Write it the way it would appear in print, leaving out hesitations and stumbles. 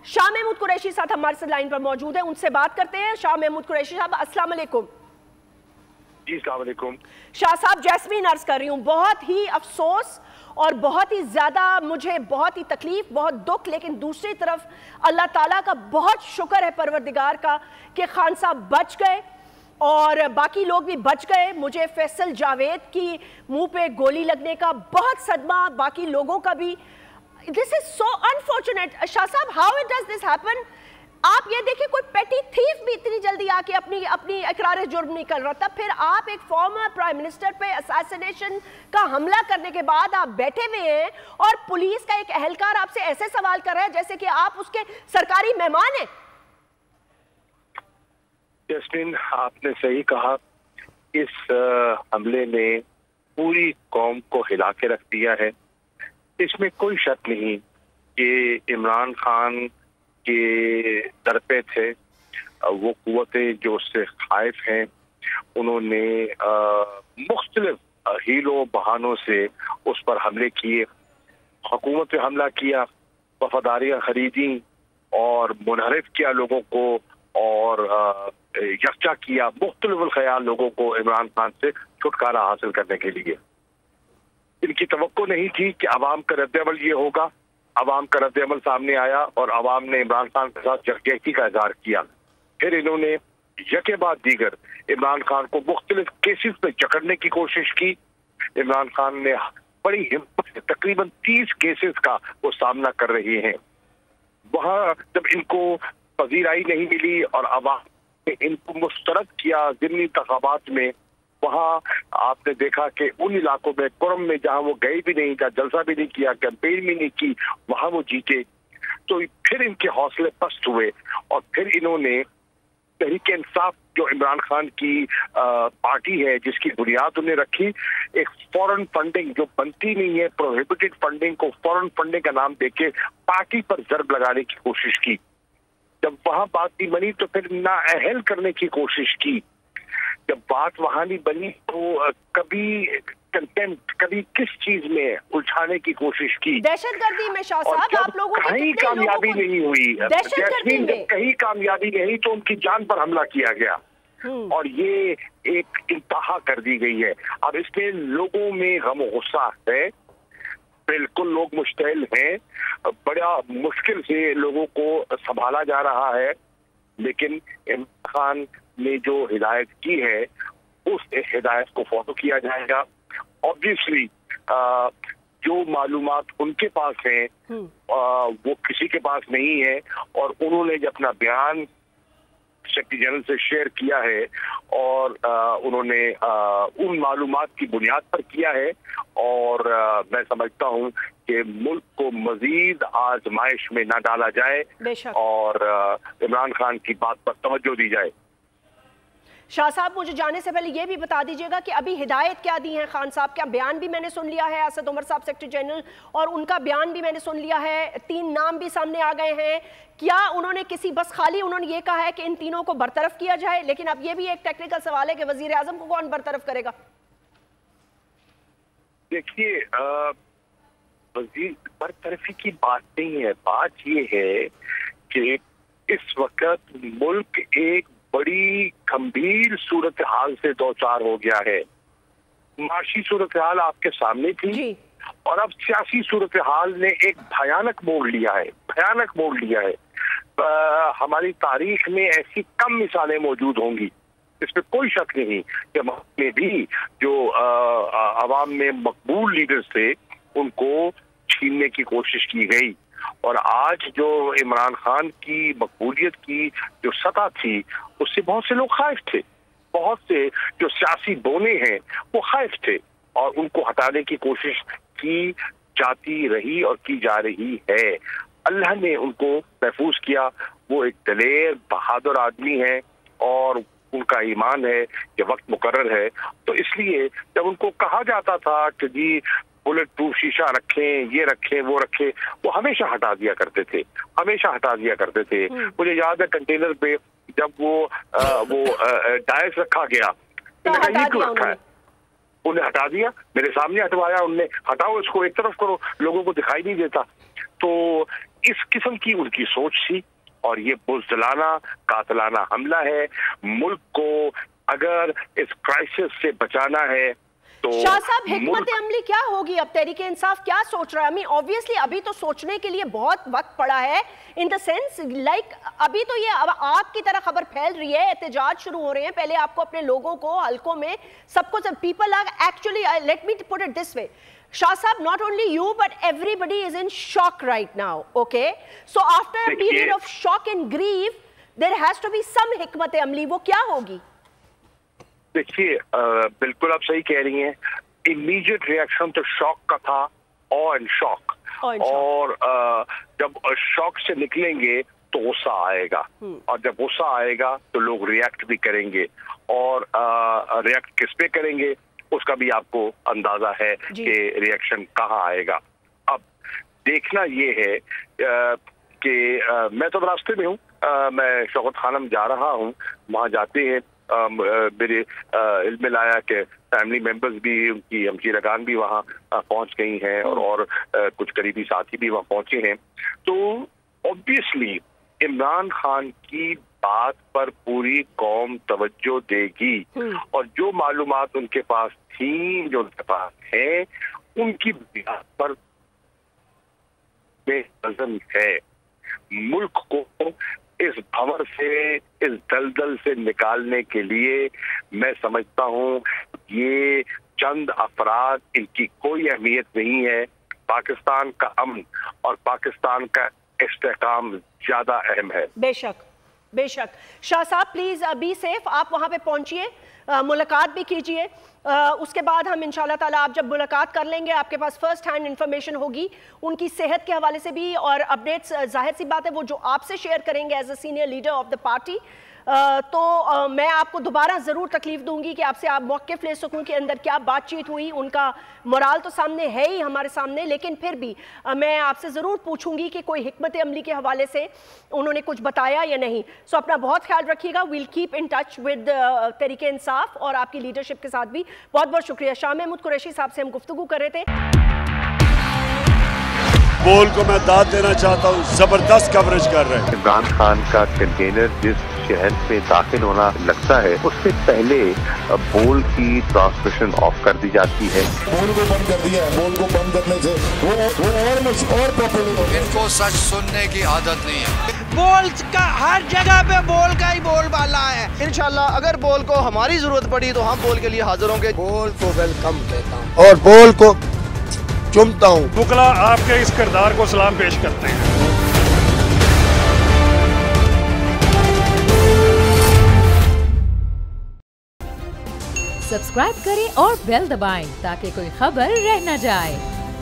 शाह महमूद कुरैशी साथ हमारे साथ लाइन पर मौजूद है, उनसे बात करते हैं। शाह महमूद कुरैशी साहब, अस्सलाम वालेकुम। जी अस्सलाम वालेकुम। शाह साहब, जैस्मीन अर्ज कर रही हूँ, बहुत ही अफसोस और बहुत ही ज़्यादा मुझे बहुत ही तकलीफ, बहुत दुख, लेकिन दूसरी तरफ अल्लाह ताला का बहुत शुक्र है परवरदिगार का कि खान साहब बच गए और बाकी लोग भी बच गए। मुझे फैसल जावेद की मुंह पे गोली लगने का बहुत सदमा, बाकी लोगों का भी। This is so unfortunate. Shah sahab, how it does this happen? आप ये देखिए, कोई पेटी थीफ भी इतनी जल्दी आके अपनी इकरार जुर्म नहीं कर रहा था, फिर आप एक फॉर्मर प्राइम मिनिस्टर पे असैसिनेशन का हमला करने के बाद आप बैठे हुए हैं और पुलिस का एक अहलकार आपसे ऐसे सवाल कर रहा है जैसे कि आप उसके सरकारी मेहमान हैं। जैस्मीन, आपने सही कहा, इस हमले ने पूरी कौम को हिला के रख दिया है। इसमें कोई शक नहीं कि इमरान खान के दर पे थे वो कुव्वतें जो उससे खाइफ हैं, उन्होंने मुख्तलिफ हीलों बहानों से उस पर हमले किए, हुकूमत पे हमला किया, वफादारियां खरीदी और मुनहरिफ किया लोगों को और यकजा किया मुख्तलिफ ख्याल लोगों को इमरान खान से छुटकारा हासिल करने के लिए। इनकी तवक्को नहीं थी कि अवाम का रद्द-ए-अमल ये होगा। अवाम का रद्द-ए-अमल सामने आया और अवाम ने इमरान खान के साथ यकजहती का इजहार किया। फिर इन्होंने यके बाद दीगर इमरान खान को मुख्तलिफ केसेस में जकड़ने की कोशिश की। इमरान खान ने बड़ी हिम्मत से तकरीबन 30 केसेस का वो सामना कर रहे हैं। वहाँ जब इनको पजीराई नहीं मिली और अवाम ने इनको मुस्तरद किया ज़िमनी इंतखाबात में, वहाँ आपने देखा कि उन इलाकों में कुरम में जहाँ वो गए भी नहीं, जहाँ जलसा भी नहीं किया, कैंपेन भी नहीं की, वहाँ वो जीते। तो फिर इनके हौसले पस्त हुए और फिर इन्होंने तहरीक इंसाफ जो इमरान खान की पार्टी है जिसकी बुनियाद उन्हें रखी, एक फॉरेन फंडिंग जो बनती नहीं है, प्रोहिबिटेड फंडिंग को फॉरेन फंडिंग का नाम देके पार्टी पर जर्ब लगाने की कोशिश की। जब वहां बात नहीं बनी तो फिर नाअहल करने की कोशिश की। जब बात वहां नहीं बनी तो कभी कंटेम्प्ट, कभी किस चीज में उलझाने की कोशिश की। दहशतगर्दी में शाह साहब आप लोगों की कहीं कामयाबी नहीं हुई, दहशतगर्दी में कहीं कामयाबी नहीं तो उनकी जान पर हमला किया गया और ये एक इंतहा कर दी गई है। अब इसमें लोगों में गम गुस्सा है, बिल्कुल लोग मुश्तइल हैं, बड़ा मुश्किल से लोगों को संभाला जा रहा है, लेकिन इमरान खान ने जो हिदायत की है उस हिदायत को फॉलो किया जाएगा। ऑब्वियसली जो मालूमात उनके पास हैं वो किसी के पास नहीं है और उन्होंने जब अपना बयान सेक्रेटरी जनरल से शेयर किया है और उन्होंने उन मालूमात की बुनियाद पर किया है और मैं समझता हूं कि मुल्क को मजीद आजमाइश में ना डाला जाए और इमरान खान की बात पर तवज्जो दी जाए। शाह साहब, मुझे जाने से पहले ये भी बता दीजिएगा कि अभी हिदायत क्या दी है खान साहब? क्या बयान भी मैंने सुन लिया है असद उमर साहब सेक्रेटरी जनरल, और उनका बयान भी मैंने सुन लिया है, 3 नाम भी सामने आ गए हैं। क्या उन्होंने किसी बस खाली उन्होंने ये कहा है कि इन तीनों को बरतरफ किया जाए, लेकिन अब ये भी एक टेक्निकल सवाल है कि वजीर आजम को कौन बरतरफ करेगा? देखिए, वजीर बरतरफी की बात नहीं है, बात ये है कि इस वक्त मुल्क एक बड़ी गंभीर सूरत हाल से दो चार हो गया है। माशी सूरत हाल आपके सामने थी और अब सियासी सूरत हाल ने एक भयानक मोड़ लिया है, भयानक मोड़ लिया है। हमारी तारीख में ऐसी कम मिसालें मौजूद होंगी, इसमें कोई शक नहीं कि में भी जो अवाम में मकबूल लीडर्स थे उनको छीनने की कोशिश की गई और आज जो इमरान खान की मकबूलियत की जो सतह थी उससे बहुत से लोग खाइफ थे, बहुत से जो सियासी बोने हैं वो खाइफ थे और उनको हटाने की कोशिश की जाती रही और की जा रही है। अल्लाह ने उनको महफूज किया, वो एक दलेर बहादुर आदमी है और उनका ईमान है कि वक्त मुकर्रर है। तो इसलिए जब उनको कहा जाता था कि जी बुलेट प्रूफ शीशा रखें, ये रखें, वो रखें, वो हमेशा हटा दिया करते थे, हमेशा हटा दिया करते थे। मुझे याद है कंटेनर पे जब वो डायस रखा गया, ये क्यों रखा है, उन्हें हटा दिया, मेरे सामने हटवाया उनने, हटाओ इसको, एक तरफ करो, लोगों को दिखाई नहीं देता। तो इस किस्म की उनकी सोच थी और ये बुज़दिलाना कातिलाना हमला है। मुल्क को अगर इस क्राइसिस से बचाना है तो शाह साहब, हिकमत अमली क्या होगी अब? तहरीके इंसाफ क्या सोच रहा है? I mean, ऑब्वियसली अभी तो सोचने के लिए बहुत वक्त पड़ा है, इन द सेंस लाइक अभी तो ये अब आग की तरह खबर फैल रही है, एहतजाज शुरू हो रहे हैं। पहले आपको अपने लोगों को, हल्कों में सबको, people are actually, let me put it this way, Shah Saab, not only you but everybody is in shock right now, okay? So after a period of shock and grief, there has to be some hikmat amli. वो क्या होगी? देखिए, बिल्कुल आप सही कह रही हैं। इमीडिएट रिएक्शन तो शॉक का था, ऑ एंड शॉक, और जब शॉक से निकलेंगे तो गुस्सा आएगा, और जब गुस्सा आएगा तो लोग रिएक्ट भी करेंगे, और रिएक्ट किस पे करेंगे उसका भी आपको अंदाजा है कि रिएक्शन कहाँ आएगा। अब देखना ये है कि मैं तो रास्ते में हूँ, मैं शौकत खानम जा रहा हूँ, वहाँ जाते हैं मेरे इल्म में लाया कि फैमिली मेंबर्स भी, उनकी हमशीरगान भी वहाँ पहुँच गई हैं, और कुछ करीबी साथी भी वहाँ पहुँचे हैं। तो ऑब्वियसली इमरान खान की बात पर पूरी कौम तवज्जो देगी, और जो मालूमात उनके पास थी, जो उनके पास है, उनकी बुनियाद पर बेनज़म है। मुल्क को इस भंवर से, इस दलदल से निकालने के लिए मैं समझता हूँ ये चंद अफराद, इनकी कोई अहमियत नहीं है। पाकिस्तान का अमन और पाकिस्तान का इस्तेहकाम ज्यादा अहम है। बेशक बेशक। शाह साहब प्लीज बी सेफ, आप वहां पे पहुंचिए, मुलाकात भी कीजिए। उसके बाद हम इंशाल्लाह ताला, आप जब मुलाकात कर लेंगे, आपके पास फर्स्ट हैंड इंफॉर्मेशन होगी उनकी सेहत के हवाले से भी, और अपडेट्स जाहिर सी बात है वो जो आपसे शेयर करेंगे as a senior leader of the party. तो मैं आपको दोबारा ज़रूर तकलीफ दूंगी कि आपसे आप मौक़िफ़ ले सकूं कि अंदर क्या बातचीत हुई। उनका मोराल तो सामने है ही हमारे सामने, लेकिन फिर भी मैं आपसे ज़रूर पूछूंगी कि कोई हिकमत अमली के हवाले से उन्होंने कुछ बताया या नहीं। सो अपना बहुत ख्याल रखिएगा। We'll keep in touch with Tehreek e Insaf और आपकी लीडरशिप के साथ भी। बहुत बहुत शुक्रिया। शाह महमूद कुरैशी साहब से हम गुफ्तगू कर रहे थे। बोल को मैं दाद देना चाहता हूँ, जबरदस्त कवरेज कर रहे हैं। इमरान खान का कंटेनर जिस शहर में दाखिल होना लगता है, उससे पहले बोल की ट्रांसमिशन ऑफ कर दी जाती है। बोल को बंद कर दिया है। बोल को बंद करने से वो और पॉपुलर हो। इनको सच सुनने की आदत नहीं है। बोल का हर जगह पे बोल का ही बोल बाला है। इंशाल्लाह अगर बोल को हमारी जरूरत पड़ी तो हम बोल के लिए हाजिर होंगे। बोल को वेलकम कहता हूँ और बोल को चुमता हूँ। बुकला आपके इस किरदार को सलाम पेश करते हैं। सब्सक्राइब करें और बेल दबाएं ताकि कोई खबर रह न जाए।